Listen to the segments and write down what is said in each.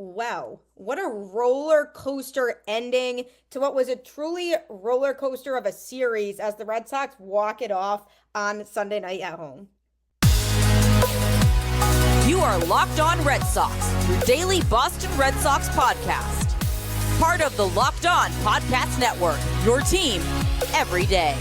Wow, what a roller coaster ending to what was a truly roller coaster of a series as the Red Sox walk it off on Sunday night at home. You are Locked On Red Sox, your daily Boston Red Sox podcast. Part of the Locked On Podcast Network, your team every day.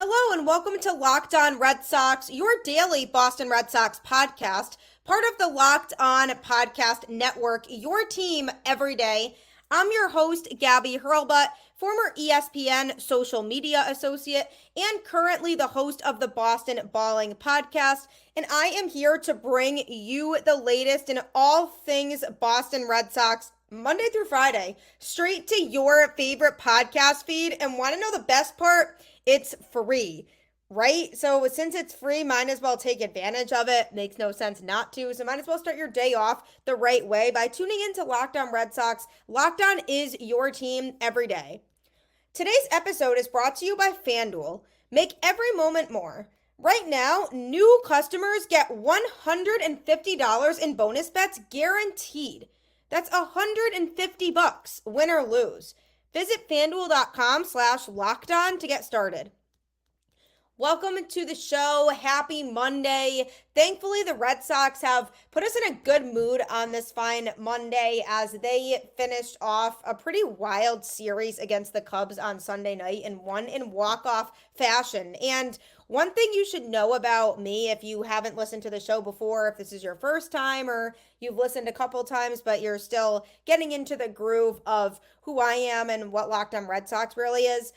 Hello and welcome to Locked On Red Sox, your daily Boston Red Sox podcast, part of the Locked On Podcast Network, your team every day. I'm your host, Gabby Hurlbut, former ESPN social media associate and currently the host of the Boston Balling podcast, and I am here to bring you the latest in all things Boston Red Sox Monday through Friday, straight to your favorite podcast feed. And want to know the best part? It's free, right? So since it's free, might as well take advantage of it. Makes no sense not to. So might as well start your day off the right way by tuning into Locked On Red Sox. Locked On is your team every day. Today's episode is brought to you by FanDuel. Make every moment more. Right now, new customers get $150 in bonus bets guaranteed. That's $150, win or lose. Visit FanDuel.com/lockedon to get started. Welcome to the show. Happy Monday. Thankfully, the Red Sox have put us in a good mood on this fine Monday as they finished off a pretty wild series against the Cubs on Sunday night and won in walk-off fashion. And one thing you should know about me, if you haven't listened to the show before, if this is your first time or you've listened a couple times, but you're still getting into the groove of who I am and what Locked On Red Sox really is,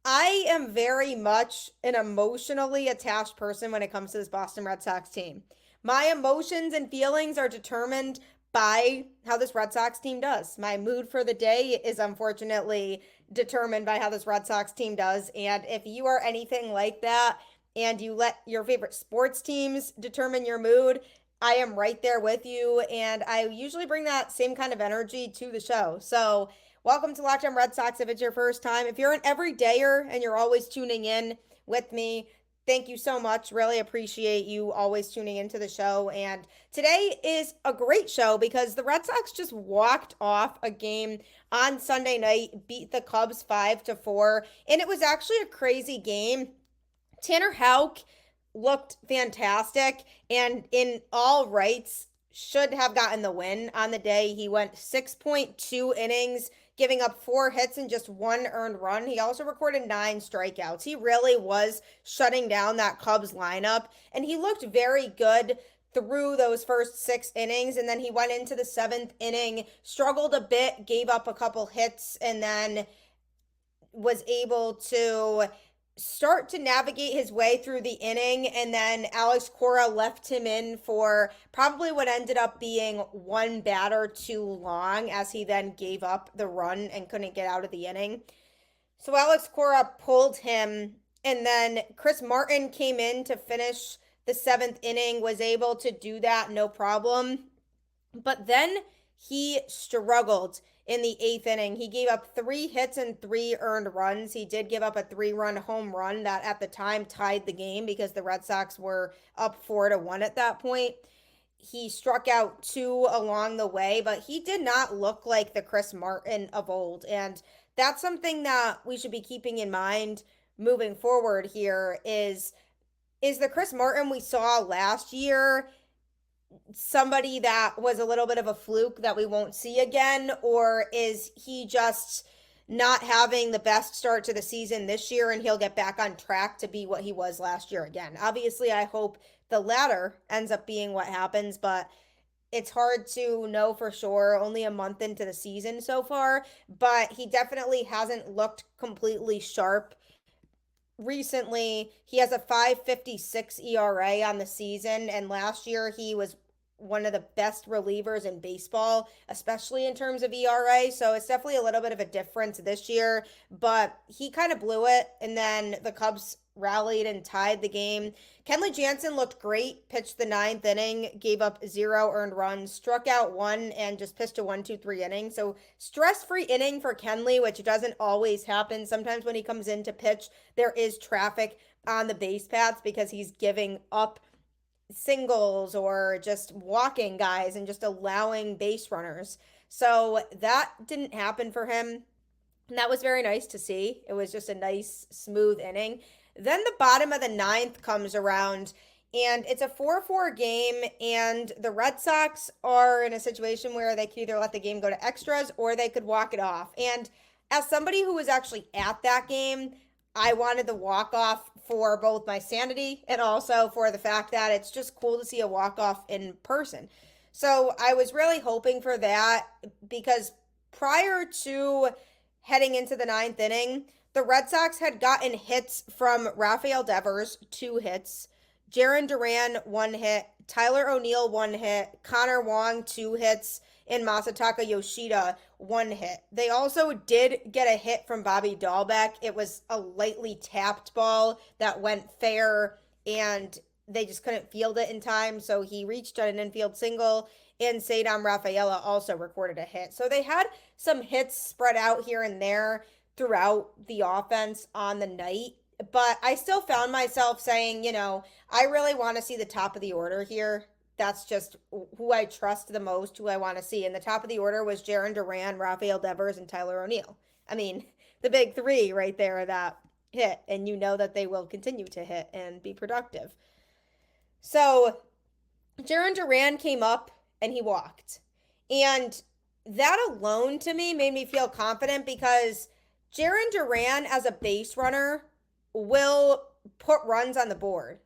I am very much an emotionally attached person when it comes to this Boston Red Sox team. My emotions and feelings are determined by how this Red Sox team does. My mood for the day is unfortunately determined by how this Red Sox team does. And if you are anything like that and you let your favorite sports teams determine your mood, I am right there with you. And I usually bring that same kind of energy to the show. So welcome to Locked On Red Sox if it's your first time. If you're an everydayer and you're always tuning in with me, thank you so much. Really appreciate you always tuning into the show. And today is a great show because the Red Sox just walked off a game on Sunday night, beat the Cubs 5-4, and it was actually a crazy game. Tanner Houck looked fantastic and in all rights should have gotten the win on the day. He went 6.2 innings, giving up 4 hits and just 1 earned run. He also recorded 9 strikeouts. He really was shutting down that Cubs lineup, and he looked very good through those first 6 innings, and then he went into the 7th inning, struggled a bit, gave up a couple hits, and then was able to start to navigate his way through the inning, and then Alex Cora left him in for probably what ended up being 1 batter too long as he then gave up the run and couldn't get out of the inning. So Alex Cora pulled him, and then Chris Martin came in to finish the 7th inning, was able to do that no problem. But then he struggled in the 8th inning. He gave up 3 hits and 3 earned runs. He did give up a 3-run home run that at the time tied the game because the Red Sox were up 4-1 at that point. He struck out 2 along the way, but he did not look like the Chris Martin of old. And that's something that we should be keeping in mind moving forward here is the Chris Martin we saw last year somebody that was a little bit of a fluke that we won't see again, or is he just not having the best start to the season this year and he'll get back on track to be what he was last year again? Obviously, I hope the latter ends up being what happens, but it's hard to know for sure, only a month into the season so far, but he definitely hasn't looked completely sharp recently. He has a 5.56 ERA on the season, and last year he was one of the best relievers in baseball, especially in terms of ERA. So it's definitely a little bit of a difference this year, but he kind of blew it. And then the Cubs rallied and tied the game. Kenley Jansen looked great, pitched the ninth inning, gave up 0 earned runs, struck out 1, and just pitched a 1-2-3 inning. So stress-free inning for Kenley, which doesn't always happen. Sometimes when he comes in to pitch, there is traffic on the base paths because he's giving up singles or just walking guys and just allowing base runners. So that didn't happen for him. And that was very nice to see. It was just a nice, smooth inning. Then the bottom of the ninth comes around, and it's a 4-4 game, and the Red Sox are in a situation where they could either let the game go to extras or they could walk it off. And as somebody who was actually at that game, I wanted the walk-off for both my sanity and also for the fact that it's just cool to see a walk-off in person. So I was really hoping for that because prior to heading into the ninth inning, the Red Sox had gotten hits from Rafael Devers, 2 hits, Jarren Duran, 1 hit, Tyler O'Neill, 1 hit, Connor Wong, 2 hits, and Masataka Yoshida, 1 hit. They also did get a hit from Bobby Dahlbeck. It was a lightly tapped ball that went fair, and they just couldn't field it in time, so he reached on an infield single, and Ceddanne Rafaela also recorded a hit. So they had some hits spread out here and there throughout the offense on the night, but I still found myself saying, I really want to see the top of the order here. That's just who I trust the most, who I want to see. And the top of the order was Jarren Duran, Rafael Devers, and Tyler O'Neill. I mean, the big 3 right there that hit, and you know that they will continue to hit and be productive. So Jarren Duran came up and he walked. And that alone to me made me feel confident because Jarren Duran as a base runner will put runs on the board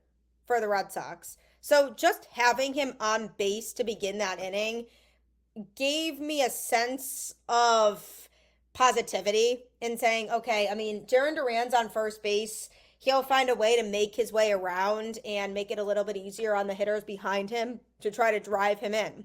for the Red Sox. So just having him on base to begin that inning gave me a sense of positivity in saying, okay, I mean, Jarren Duran's on first base. He'll find a way to make his way around and make it a little bit easier on the hitters behind him to try to drive him in.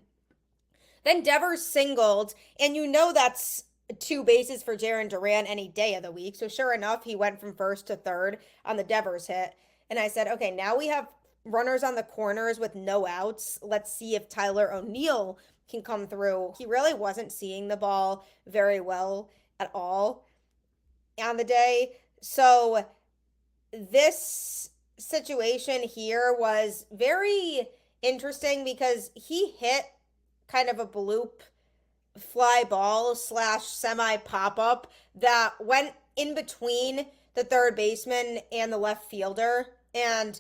Then Devers singled, and that's 2 bases for Jarren Duran any day of the week. So sure enough, he went from first to third on the Devers hit. And I said, okay, now we have runners on the corners with no outs. Let's see if Tyler O'Neill can come through. He really wasn't seeing the ball very well at all on the day. So this situation here was very interesting because he hit kind of a bloop fly ball / semi pop-up that went in between the third baseman and the left fielder. And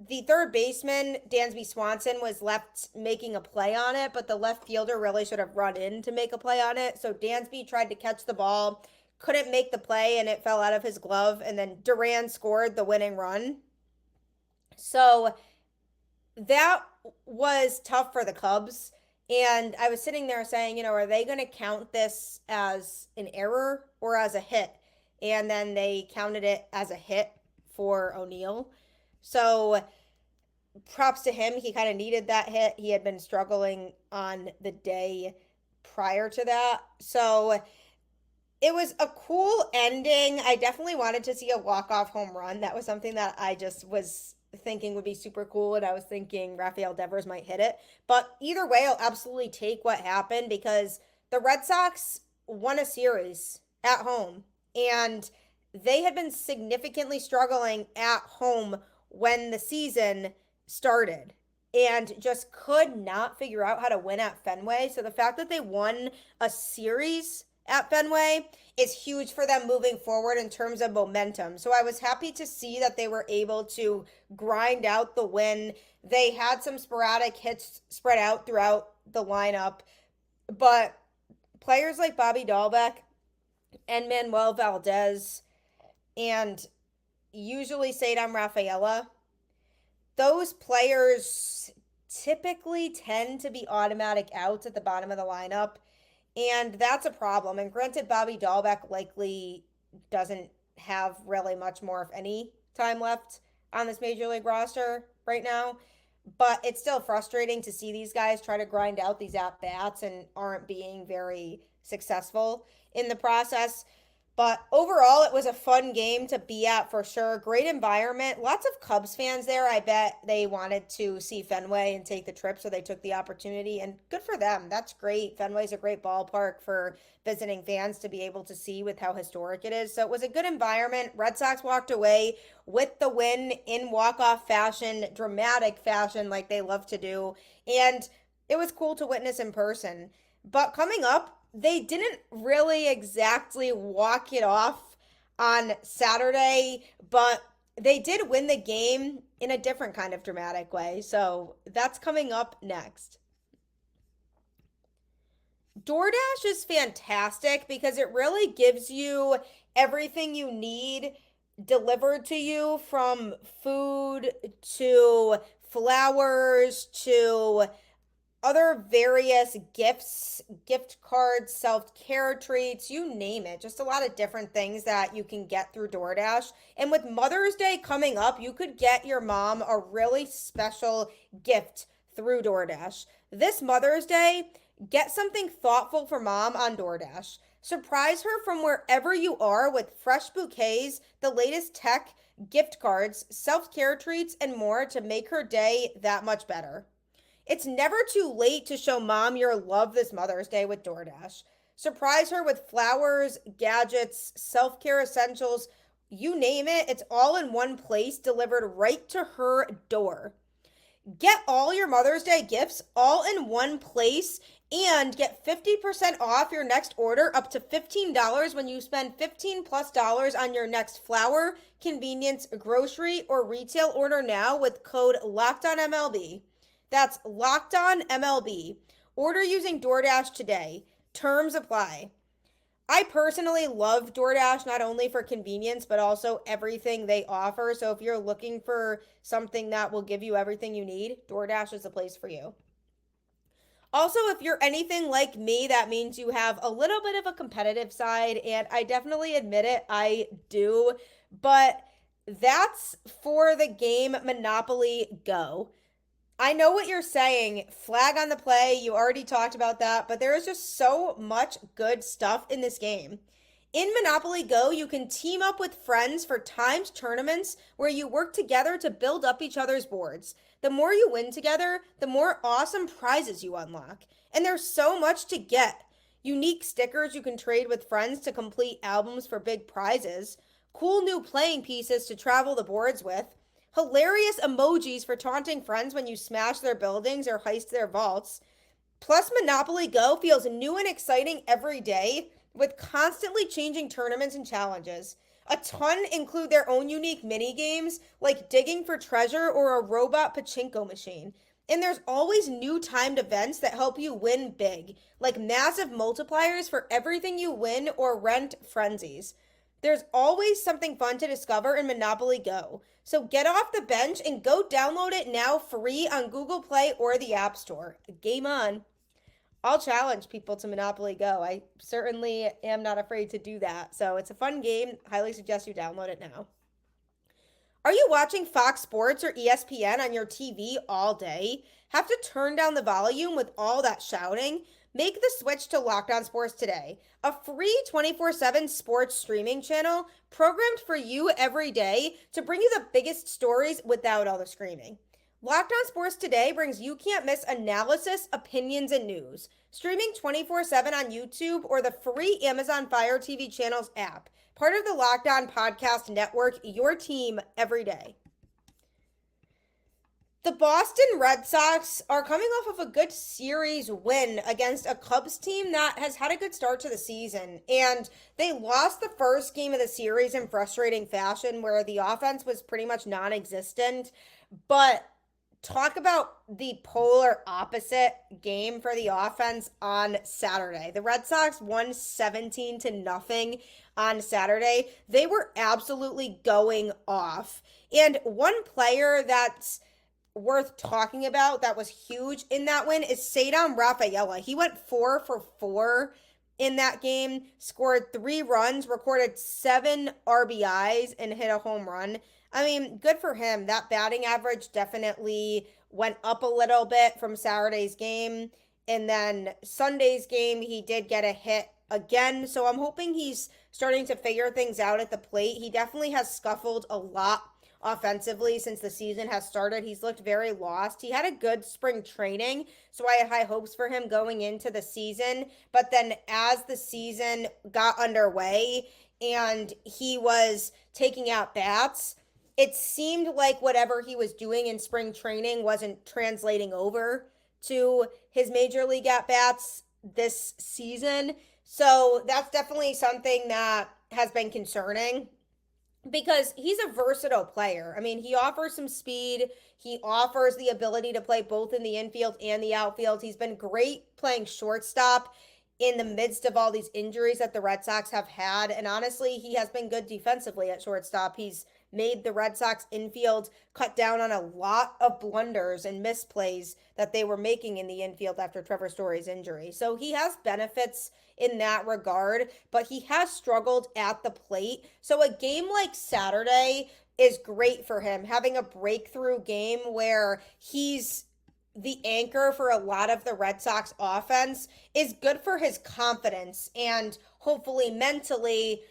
the third baseman, Dansby Swanson, was left making a play on it, but the left fielder really should have run in to make a play on it. So Dansby tried to catch the ball, couldn't make the play, and it fell out of his glove. And then Duran scored the winning run. So that was tough for the Cubs. And I was sitting there saying, are they going to count this as an error or as a hit? And then they counted it as a hit for O'Neill. So props to him. He kind of needed that hit. He had been struggling on the day prior to that. So it was a cool ending. I definitely wanted to see a walk-off home run. That was something that I just was thinking would be super cool, and I was thinking Rafael Devers might hit it. But either way, I'll absolutely take what happened because the Red Sox won a series at home, and they had been significantly struggling at home when the season started and just could not figure out how to win at Fenway. So the fact that they won a series at Fenway is huge for them moving forward in terms of momentum. So I was happy to see that they were able to grind out the win. They had some sporadic hits spread out throughout the lineup, but players like Bobby Dahlbeck and Manuel Valdez and usually Ceddanne Rafaela, those players typically tend to be automatic outs at the bottom of the lineup. And that's a problem. And granted, Bobby Dahlbeck likely doesn't have really much more, if any, time left on this Major League roster right now. but it's still frustrating to see these guys try to grind out these at bats and aren't being very successful in the process. But overall, it was a fun game to be at for sure. Great environment. Lots of Cubs fans there. I bet they wanted to see Fenway and take the trip, so they took the opportunity. And good for them. That's great. Fenway's a great ballpark for visiting fans to be able to see with how historic it is. So it was a good environment. Red Sox walked away with the win in walk-off fashion, dramatic fashion, like they love to do. And it was cool to witness in person. But coming up, they didn't really exactly walk it off on Saturday, but they did win the game in a different kind of dramatic way. So that's coming up next. DoorDash is fantastic because it really gives you everything you need delivered to you, from food to flowers to other various gifts, gift cards, self-care treats, you name it. Just a lot of different things that you can get through DoorDash. And with Mother's Day coming up, you could get your mom a really special gift through DoorDash. This Mother's Day, get something thoughtful for mom on DoorDash. Surprise her from wherever you are with fresh bouquets, the latest tech, gift cards, self-care treats, and more to make her day that much better. It's never too late to show mom your love this Mother's Day with DoorDash. Surprise her with flowers, gadgets, self-care essentials, you name it, it's all in one place delivered right to her door. Get all your Mother's Day gifts all in one place and get 50% off your next order up to $15 when you spend $15+ on your next flower, convenience, grocery, or retail order now with code LOCKEDONMLB. That's Locked On MLB. Order using DoorDash today. Terms apply. I personally love DoorDash, not only for convenience, but also everything they offer. So if you're looking for something that will give you everything you need, DoorDash is the place for you. Also, if you're anything like me, that means you have a little bit of a competitive side, and I definitely admit it, I do. But that's for the game Monopoly Go. I know what you're saying. Flag on the play. You already talked about that, but there is just so much good stuff in this game. In Monopoly Go, you can team up with friends for timed tournaments where you work together to build up each other's boards. The more you win together, the more awesome prizes you unlock. And there's so much to get. Unique stickers you can trade with friends to complete albums for big prizes. Cool new playing pieces to travel the boards with. Hilarious emojis for taunting friends when you smash their buildings or heist their vaults. Plus, Monopoly Go feels new and exciting every day with constantly changing tournaments and challenges. A ton include their own unique mini games like digging for treasure or a robot pachinko machine. And there's always new timed events that help you win big, like massive multipliers for everything you win or rent frenzies. There's always something fun to discover in Monopoly Go. So get off the bench and go download it now free on Google Play or the App Store. Game on. I'll challenge people to Monopoly Go. I certainly am not afraid to do that. So it's a fun game. Highly suggest you download it now. Are you watching Fox Sports or ESPN on your TV all day? Have to turn down the volume with all that shouting? Make the switch to Locked On Sports today, a free 24/7 sports streaming channel programmed for you every day to bring you the biggest stories without all the screaming. Locked On Sports Today brings you can't miss analysis, opinions, and news. Streaming 24/7 on YouTube or the free Amazon Fire TV channels app. Part of the Locked On Podcast Network, your team every day. The Boston Red Sox are coming off of a good series win against a Cubs team that has had a good start to the season. And they lost the first game of the series in frustrating fashion where the offense was pretty much non-existent. But talk about the polar opposite game for the offense on Saturday. The Red Sox won 17-0 on Saturday. They were absolutely going off. And one player that's worth talking about that was huge in that win is Ceddanne Rafaela. He went 4 for 4 in that game, scored 3 runs, recorded 7 RBIs, and hit a home run. I mean, good for him. That batting average definitely went up a little bit from Saturday's game. And then Sunday's game, he did get a hit again. So I'm hoping he's starting to figure things out at the plate. He definitely has scuffled a lot offensively since the season has started. He's looked very lost. He had a good spring training, so I had high hopes for him going into the season. But then as the season got underway and he was taking out bats, it seemed like whatever he was doing in spring training wasn't translating over to his major league at bats this season. So that's definitely something that has been concerning because he's a versatile player. I mean, he offers some speed. He offers the ability to play both in the infield and the outfield. He's been great playing shortstop in the midst of all these injuries that the Red Sox have had. And honestly, he has been good defensively at shortstop. He's made the Red Sox infield cut down on a lot of blunders and misplays that they were making in the infield after Trevor Story's injury. So he has benefits in that regard, but he has struggled at the plate. So a game like Saturday is great for him, having a breakthrough game where he's the anchor for a lot of the Red Sox offense is good for his confidence and hopefully mentally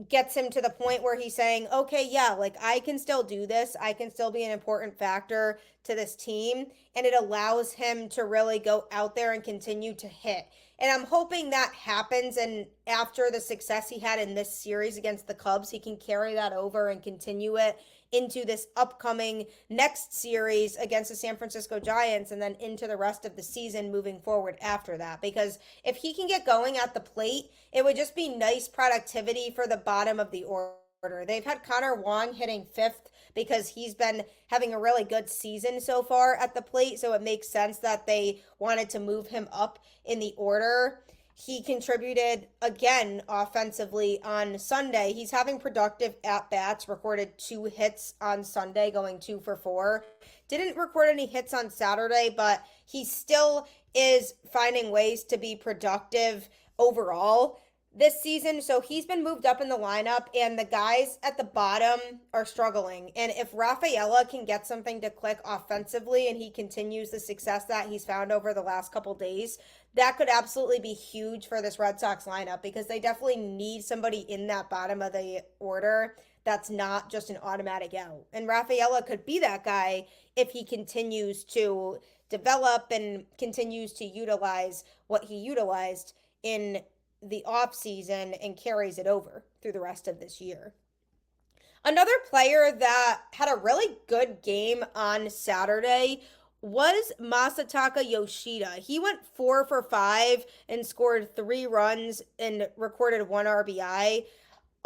gets him to the point where he's saying, okay, yeah, like I can still do this. I can still be an important factor to this team. And it allows him to really go out there and continue to hit. And I'm hoping that happens. And after the success he had in this series against the Cubs, he can carry that over and continue it into this upcoming next series against the San Francisco Giants and then into the rest of the season moving forward after that. Because if he can get going at the plate, it would just be nice productivity for the bottom of the order. They've had Connor Wong hitting 5th because he's been having a really good season so far at the plate. So it makes sense that they wanted to move him up in the order. He contributed again offensively on Sunday. He's having productive at-bats, recorded 2 hits on Sunday, going 2 for 4. Didn't record any hits on Saturday, but he still is finding ways to be productive overall this season. So he's been moved up in the lineup, and the guys at the bottom are struggling. And if Rafaela can get something to click offensively and he continues the success that he's found over the last couple days, that could absolutely be huge for this Red Sox lineup because they definitely need somebody in that bottom of the order that's not just an automatic out. And Rafaela could be that guy if he continues to develop and continues to utilize what he utilized in the off season and carries it over through the rest of this year. Another player that had a really good game on Saturday was Masataka Yoshida. He went 4 for 5 and scored 3 runs and recorded 1 RBI.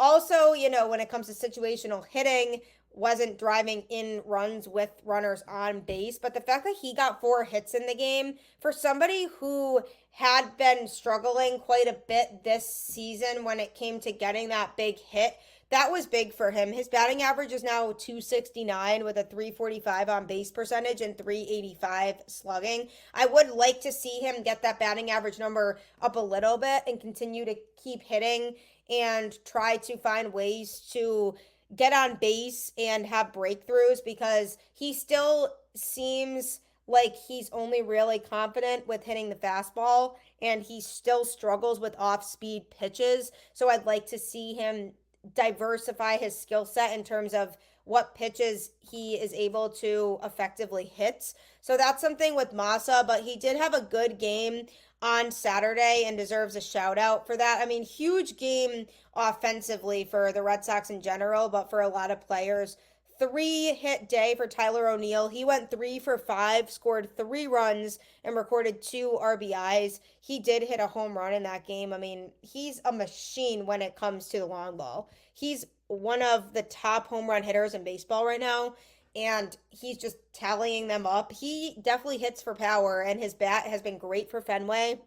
Also, when it comes to situational hitting, wasn't driving in runs with runners on base. But the fact that he got 4 hits in the game for somebody who had been struggling quite a bit this season when it came to getting that big hit, that was big for him. His batting average is now 269 with a 345 on base percentage and 385 slugging. I would like to see him get that batting average number up a little bit and continue to keep hitting and try to find ways to get on base and have breakthroughs because he still seems like he's only really confident with hitting the fastball and he still struggles with off-speed pitches. So I'd like to see him diversify his skill set in terms of what pitches he is able to effectively hit. So that's something with Masa, but he did have a good game on Saturday and deserves a shout out for that. I mean, huge game offensively for the Red Sox in general, but for a lot of players. 3-hit day for Tyler O'Neill. He went 3 for 5, scored 3 runs, and recorded 2 RBIs. He did hit a home run in that game. I mean, he's a machine when it comes to the long ball. He's one of the top home run hitters in baseball right now, and he's just tallying them up. He definitely hits for power, and his bat has been great for Fenway.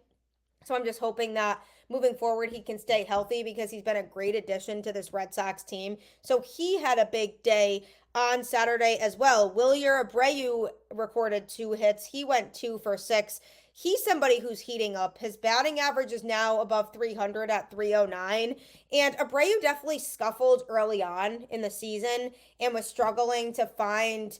So I'm just hoping that moving forward he can stay healthy because he's been a great addition to this Red Sox team. So he had a big day on Saturday as well. Wilyer Abreu recorded 2 hits. He went 2 for 6. He's somebody who's heating up. His batting average is now above 300 at 309. And Abreu definitely scuffled early on in the season and was struggling to find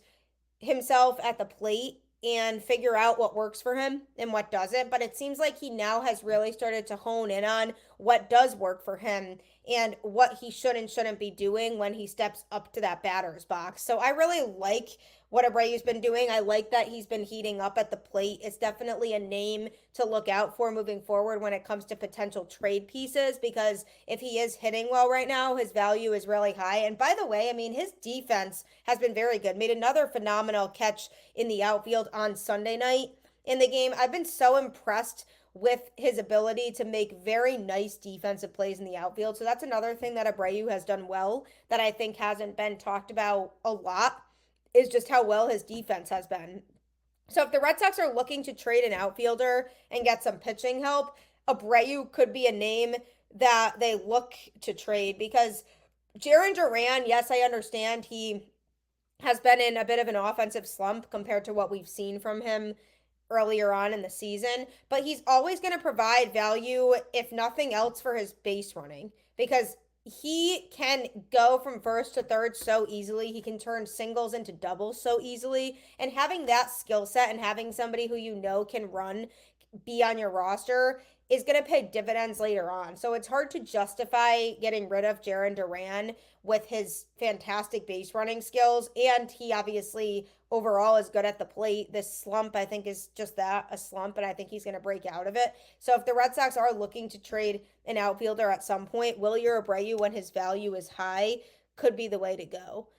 himself at the plate and figure out what works for him and what doesn't. But it seems like he now has really started to hone in on what does work for him and what he should and shouldn't be doing when he steps up to that batter's box. So I really like what Abreu's been doing. I like that he's been heating up at the plate. It's definitely a name to look out for moving forward when it comes to potential trade pieces, because if he is hitting well right now, his value is really high. And by the way, I mean, his defense has been very good. Made another phenomenal catch in the outfield on Sunday night in the game. I've been so impressed with his ability to make very nice defensive plays in the outfield. So that's another thing that Abreu has done well that I think hasn't been talked about a lot, is just how well his defense has been. So if the Red Sox are looking to trade an outfielder and get some pitching help, Abreu could be a name that they look to trade, because Jarren Duran, yes, I understand he has been in a bit of an offensive slump compared to what we've seen from him earlier on in the season, but he's always going to provide value, if nothing else, for his base running, because he can go from first to third so easily. He can turn singles into doubles so easily. And having that skill set and having somebody who you know can run be on your roster is going to pay dividends later on. So it's hard to justify getting rid of Jarren Duran with his fantastic base running skills. And he obviously overall is good at the plate. This slump, I think, is just that, a slump, and I think he's going to break out of it. So if the Red Sox are looking to trade an outfielder at some point, Wilyer Abreu, when his value is high, could be the way to go.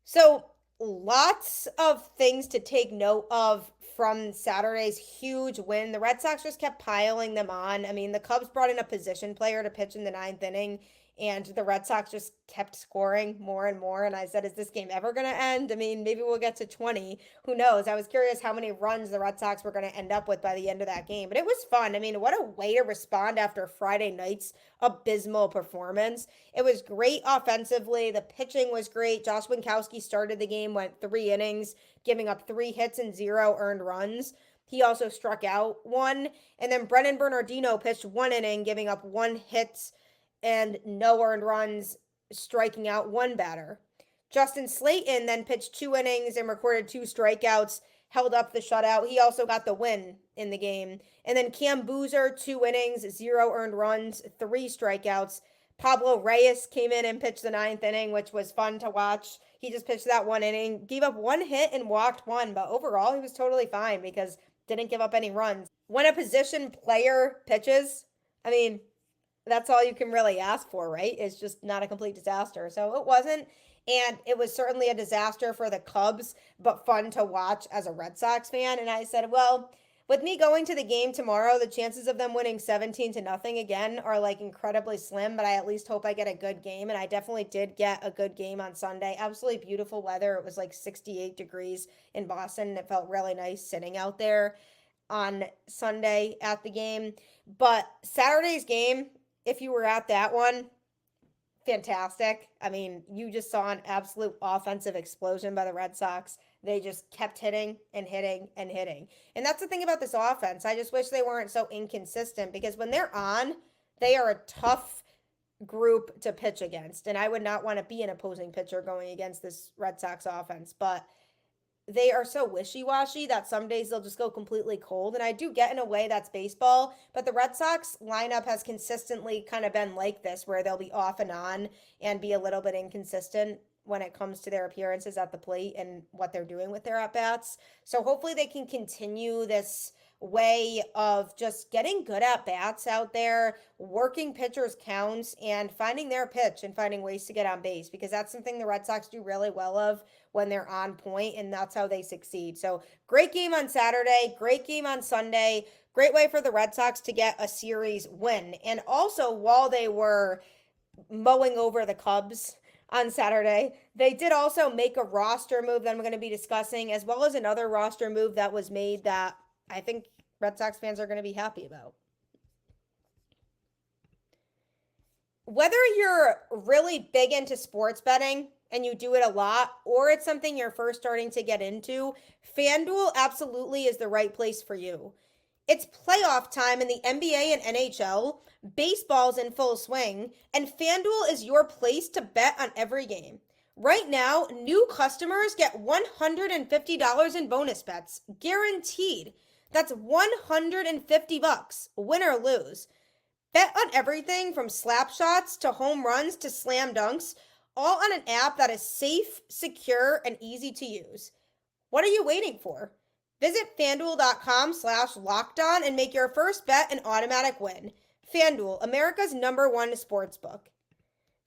So lots of things to take note of from Saturday's huge win. The Red Sox just kept piling them on. I mean, the Cubs brought in a position player to pitch in the 9th inning, and the Red Sox just kept scoring more and more. And I said, is this game ever going to end? I mean, maybe we'll get to 20. Who knows? I was curious how many runs the Red Sox were going to end up with by the end of that game. But it was fun. I mean, what a way to respond after Friday night's abysmal performance. It was great offensively. The pitching was great. Josh Winkowski started the game, went 3 innings, giving up 3 hits and 0 earned runs. He also struck out 1. And then Brennan Bernardino pitched 1 inning, giving up 1 hit and no earned runs, striking out 1 batter. Justin Slayton then pitched 2 innings and recorded 2 strikeouts, held up the shutout. He also got the win in the game. And then Cam Boozer, 2 innings, 0 earned runs, 3 strikeouts. Pablo Reyes came in and pitched the 9th inning, which was fun to watch. He just pitched that 1 inning, gave up 1 hit and walked 1, but overall he was totally fine because didn't give up any runs. When a position player pitches, I mean, that's all you can really ask for, right? It's just not a complete disaster. So it wasn't. And it was certainly a disaster for the Cubs, but fun to watch as a Red Sox fan. And I said, well, with me going to the game tomorrow, the chances of them winning 17-0 again are like incredibly slim, but I at least hope I get a good game. And I definitely did get a good game on Sunday. Absolutely beautiful weather. It was like 68 degrees in Boston, and it felt really nice sitting out there on Sunday at the game. But Saturday's game, if you were at that one, fantastic. I mean, you just saw an absolute offensive explosion by the Red Sox. They just kept hitting and hitting and hitting. And that's the thing about this offense. I just wish they weren't so inconsistent, because when they're on, they are a tough group to pitch against. And I would not want to be an opposing pitcher going against this Red Sox offense. But they are so wishy-washy that some days they'll just go completely cold. And I do get, in a way, that's baseball. But the Red Sox lineup has consistently kind of been like this, where they'll be off and on and be a little bit inconsistent when it comes to their appearances at the plate and what they're doing with their at-bats. So hopefully they can continue this way of just getting good at-bats out there, working pitchers' counts, and finding their pitch and finding ways to get on base, because that's something the Red Sox do really well of when they're on point, and that's how they succeed. So great game on Saturday, great game on Sunday, great way for the Red Sox to get a series win. And also, while they were mowing over the Cubs on Saturday, they did also make a roster move that I'm going to be discussing, as well as another roster move that was made that I think Red Sox fans are going to be happy about. Whether you're really big into sports betting and you do it a lot, or it's something you're first starting to get into, FanDuel absolutely is the right place for you. It's playoff time in the NBA and NHL, baseball's in full swing, and FanDuel is your place to bet on every game. Right now, new customers get $150 in bonus bets, guaranteed. That's $150, win or lose. Bet on everything from slap shots to home runs to slam dunks, all on an app that is safe, secure, and easy to use. What are you waiting for? Visit fanduel.com/lockedon and make your first bet an automatic win. FanDuel, America's #1 sports book.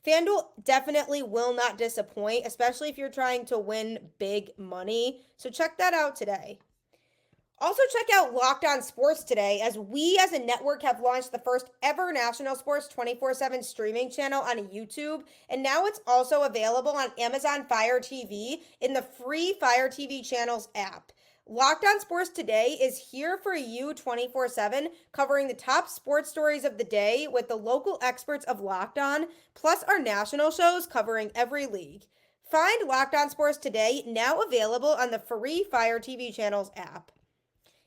FanDuel definitely will not disappoint, especially if you're trying to win big money. So check that out today. Also, check out Locked On Sports today, as we as a network have launched the first ever national sports 24/7 streaming channel on YouTube. And now it's also available on Amazon Fire TV in the free Fire TV channels app. Locked On Sports today is here for you 24/7, covering the top sports stories of the day with the local experts of Locked On, plus our national shows covering every league. Find Locked On Sports today, now available on the free Fire TV channels app.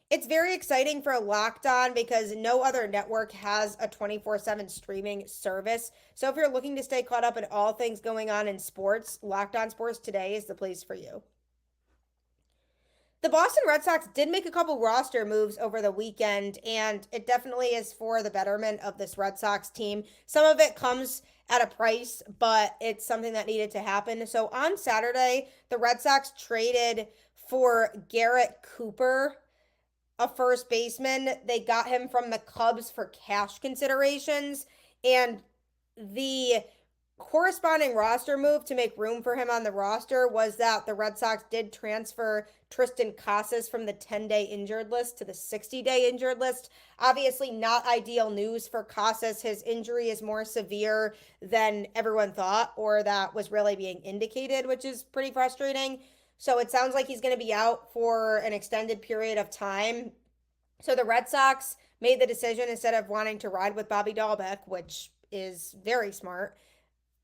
It's very exciting for Locked On because no other network has a 24/7 streaming service. So if you're looking to stay caught up in all things going on in sports, Locked On Sports today is the place for you. The Boston Red Sox did make a couple roster moves over the weekend, and it definitely is for the betterment of this Red Sox team. Some of it comes at a price, but it's something that needed to happen. So on Saturday, the Red Sox traded for Garrett Cooper, a first baseman. They got him from the Cubs for cash considerations, and the corresponding roster move to make room for him on the roster was that the Red Sox did transfer Triston Casas from the 10-day injured list to the 60-day injured list. Obviously not ideal news for Casas. His injury is more severe than everyone thought, or that was really being indicated, which is pretty frustrating. So it sounds like he's going to be out for an extended period of time. So the Red Sox made the decision, instead of wanting to ride with Bobby Dahlbeck, which is very smart,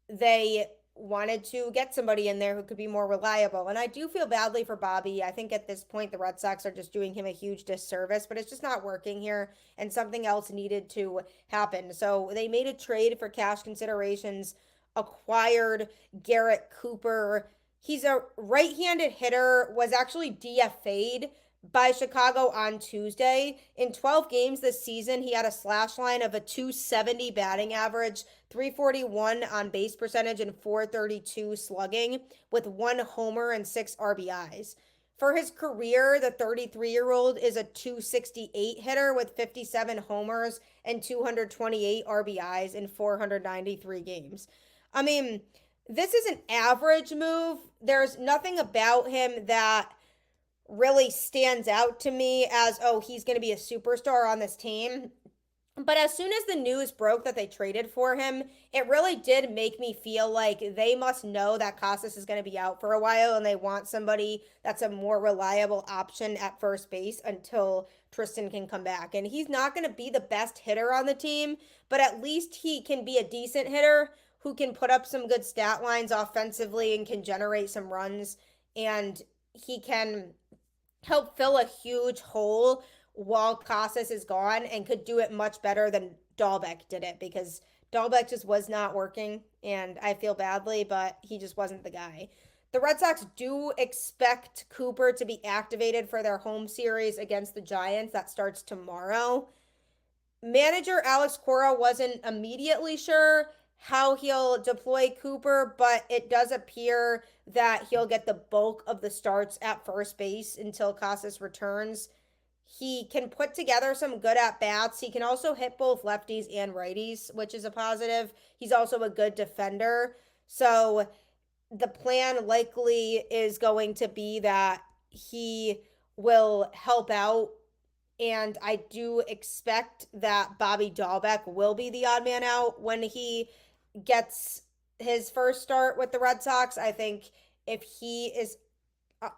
they wanted to get somebody in there who could be more reliable. And I do feel badly for Bobby. I think at this point the Red Sox are just doing him a huge disservice, but it's just not working here, and something else needed to happen. So they made a trade for cash considerations, acquired Garrett Cooper. He's a right-handed hitter, was actually DFA'd by Chicago on Tuesday. In 12 games this season, he had a slash line of a .270 batting average, .341 on base percentage, and .432 slugging, with 1 homer and 6 RBIs. For his career, the 33-year-old is a .268 hitter with 57 homers and 228 RBIs in 493 games. I mean, this is an average move. There's nothing about him that really stands out to me as, oh, he's going to be a superstar on this team. But as soon as the news broke that they traded for him, it really did make me feel like they must know that Casas is going to be out for a while, and they want somebody that's a more reliable option at first base until Triston can come back. And he's not going to be the best hitter on the team, but at least he can be a decent hitter who can put up some good stat lines offensively and can generate some runs, and he can help fill a huge hole while Casas is gone, and could do it much better than Dahlbeck did it, because Dahlbeck just was not working, and I feel badly, but he just wasn't the guy. The Red Sox do expect Cooper to be activated for their home series against the Giants. That starts tomorrow. Manager Alex Cora wasn't immediately sure how he'll deploy Cooper, but it does appear that he'll get the bulk of the starts at first base until Casas returns. He can put together some good at-bats. He can also hit both lefties and righties, which is a positive. He's also a good defender. So the plan likely is going to be that he will help out, and I do expect that Bobby Dahlbeck will be the odd man out when he gets his first start with the Red Sox. I think if he is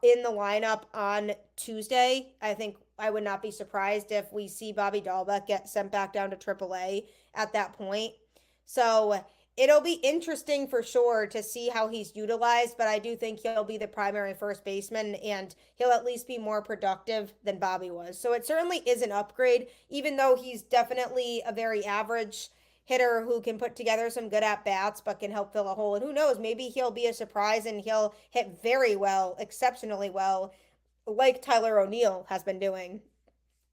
in the lineup on Tuesday, I think I would not be surprised if we see Bobby Dahlbeck get sent back down to AAA at that point. So it'll be interesting for sure to see how he's utilized, but I do think he'll be the primary first baseman and he'll at least be more productive than Bobby was. So it certainly is an upgrade, even though he's definitely a very average hitter who can put together some good at bats but can help fill a hole. And who knows, maybe he'll be a surprise and he'll hit very well, exceptionally well, like Tyler O'Neill has been doing.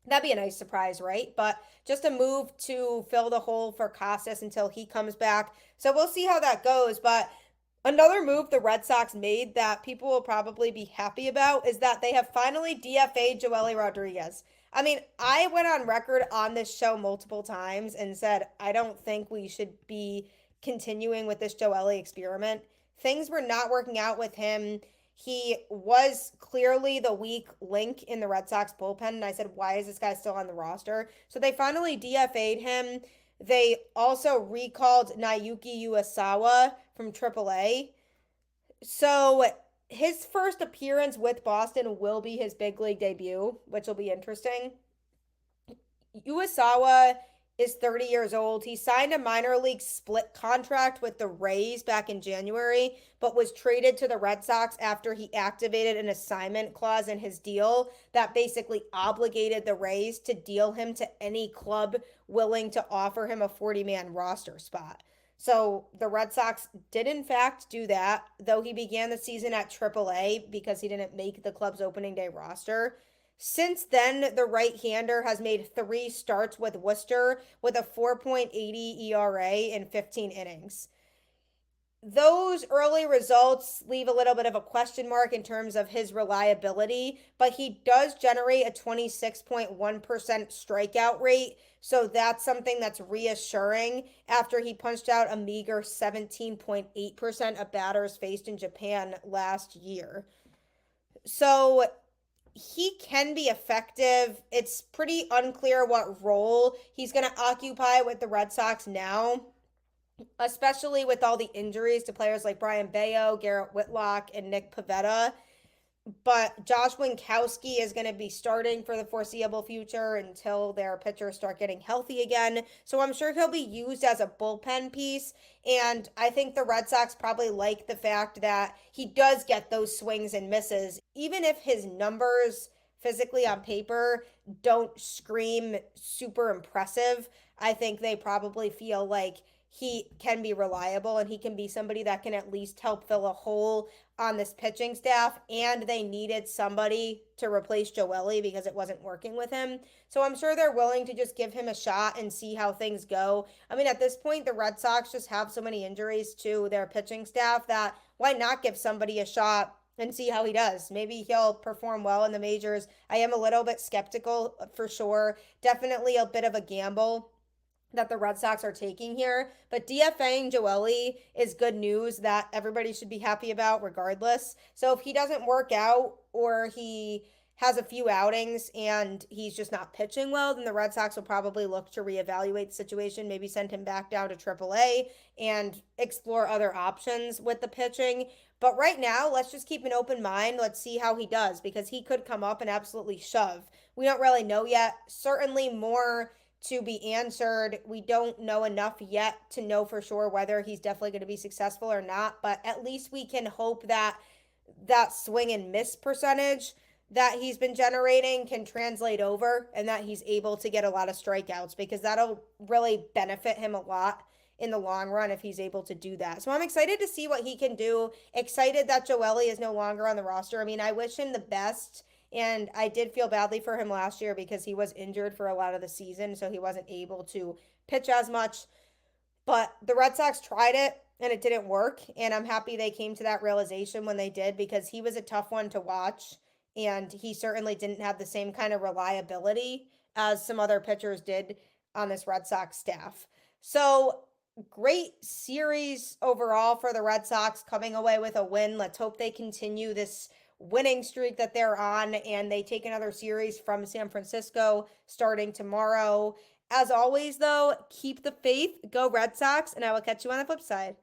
That'd be a nice surprise, right? But just a move to fill the hole for Casas until he comes back. So we'll see how that goes. But another move the Red Sox made that people will probably be happy about is that they have finally DFA'd Joely Rodriguez. I mean, I went on record on this show multiple times and said, I don't think we should be continuing with this Joely experiment. Things were not working out with him. He was clearly the weak link in the Red Sox bullpen, and I said, why is this guy still on the roster? So they finally DFA'd him. They also recalled Naoki Uesawa from AAA. So his first appearance with Boston will be his big league debut, which will be interesting. Uesawa is 30 years old. He signed a minor league split contract with the Rays back in January, but was traded to the Red Sox after he activated an assignment clause in his deal that basically obligated the Rays to deal him to any club willing to offer him a 40-man roster spot. So the Red Sox did in fact do that, though he began the season at AAA because he didn't make the club's opening day roster. Since then, the right-hander has made 3 starts with Worcester with a 4.80 ERA in 15 innings. Those early results leave a little bit of a question mark in terms of his reliability, but he does generate a 26.1% strikeout rate, so that's something that's reassuring after he punched out a meager 17.8% of batters faced in Japan last year. So he can be effective. It's pretty unclear what role he's going to occupy with the Red Sox now, especially with all the injuries to players like Brian Bayo, Garrett Whitlock, and Nick Pivetta. But Josh Winkowski is going to be starting for the foreseeable future until their pitchers start getting healthy again. So I'm sure he'll be used as a bullpen piece. And I think the Red Sox probably like the fact that he does get those swings and misses. Even if his numbers physically on paper don't scream super impressive, I think they probably feel like he can be reliable and he can be somebody that can at least help fill a hole on this pitching staff. And they needed somebody to replace Joely because it wasn't working with him. So I'm sure they're willing to just give him a shot and see how things go. I mean, at this point, the Red Sox just have so many injuries to their pitching staff that why not give somebody a shot and see how he does? Maybe he'll perform well in the majors. I am a little bit skeptical for sure. Definitely a bit of a gamble that the Red Sox are taking here, but DFAing Joely is good news that everybody should be happy about regardless. So if he doesn't work out or he has a few outings and he's just not pitching well, then the Red Sox will probably look to reevaluate the situation, maybe send him back down to AAA and explore other options with the pitching. But right now, let's just keep an open mind. Let's see how he does because he could come up and absolutely shove. We don't really know yet. Certainly more to be answered. We don't know enough yet to know for sure whether he's definitely going to be successful or not, but at least we can hope that that swing and miss percentage that he's been generating can translate over and that he's able to get a lot of strikeouts because that'll really benefit him a lot in the long run if he's able to do that. So I'm excited to see what he can do. Excited that Joely is no longer on the roster. I mean, I wish him the best. And I did feel badly for him last year because he was injured for a lot of the season, so he wasn't able to pitch as much. But the Red Sox tried it, and it didn't work. And I'm happy they came to that realization when they did because he was a tough one to watch. And he certainly didn't have the same kind of reliability as some other pitchers did on this Red Sox staff. So great series overall for the Red Sox, coming away with a win. Let's hope they continue this winning streak that they're on and they take another series from San Francisco starting tomorrow. As always, though, keep the faith, go Red Sox, and I will catch you on the flip side.